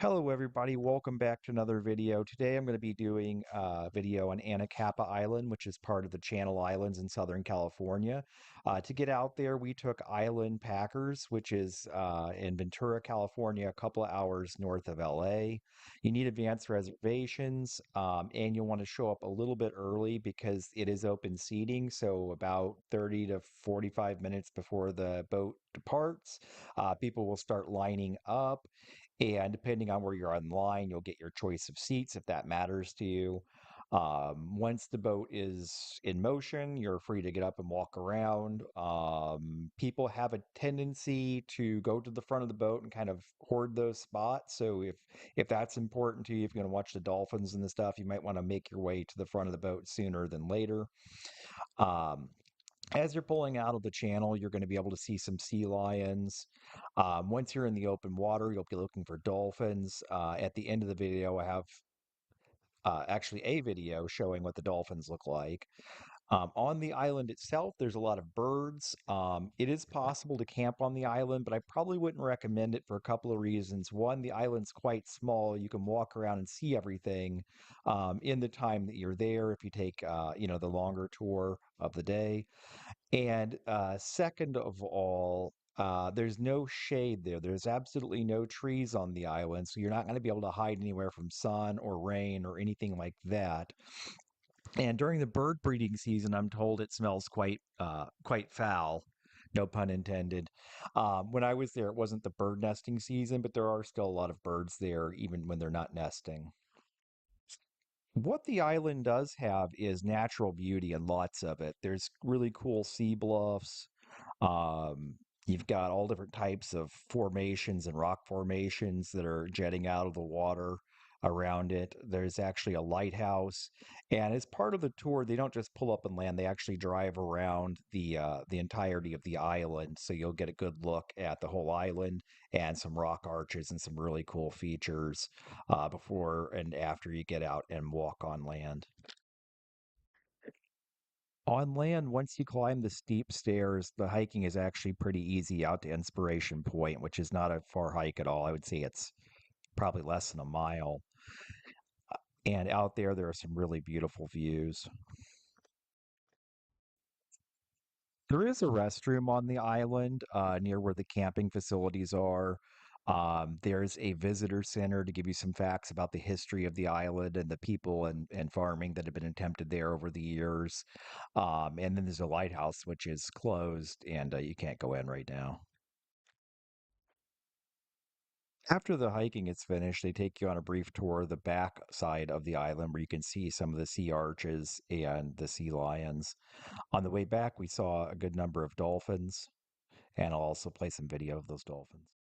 Hello, everybody. Welcome back to another video. Today I'm going to be doing a video on Anacapa Island, which is part of the Channel Islands in Southern California. To get out there, we took Island Packers, which is in Ventura, California, a couple of hours north of LA. You need advanced reservations, and you'll want to show up a little bit early because it is open seating. So about 30 to 45 minutes before the boat departs, people will start lining up. And depending on where you're online, you'll get your choice of seats if that matters to you. Once the boat is in motion, you're free to get up and walk around. People have a tendency to go to the front of the boat and kind of hoard those spots. So if that's important to you, if you're going to watch the dolphins and the stuff, you might want to make your way to the front of the boat sooner than later. Um, as you're pulling out of the channel, you're going to be able to see some sea lions. Once you're in the open water, you'll be looking for dolphins. At the end of the video, I have actually a video showing what the dolphins look like. On the island itself, there's a lot of birds. It is possible to camp on the island, but I probably wouldn't recommend it for a couple of reasons. One, the island's quite small. You can walk around and see everything in the time that you're there if you take, the longer tour of the day. And second of all, there's no shade there. There's absolutely no trees on the island, so you're not going to be able to hide anywhere from sun or rain or anything like that. And during the bird breeding season, I'm told it smells quite foul. No pun intended. When I was there, it wasn't the bird nesting season, but there are still a lot of birds there, even when they're not nesting. What the island does have is natural beauty and lots of it. There's really cool sea bluffs. You've got all different types of formations and rock formations that are jetting out of the water around it. There's actually a lighthouse, and as part of the tour, they don't just pull up and land. They actually drive around the entirety of the island, so you'll get a good look at the whole island and some rock arches and some really cool features before and after you get out and walk on land. On land, once you climb the steep stairs, the hiking is actually pretty easy out to Inspiration Point, which is not a far hike at all. I would say it's probably less than a mile. And out there, there are some really beautiful views. There is a restroom on the island near where the camping facilities are. There's a visitor center to give you some facts about the history of the island and the people and farming that have been attempted there over the years. And then there's a lighthouse, which is closed and you can't go in right now. After the hiking is finished, they take you on a brief tour of the back side of the island where you can see some of the sea arches and the sea lions. On the way back, we saw a good number of dolphins, and I'll also play some video of those dolphins.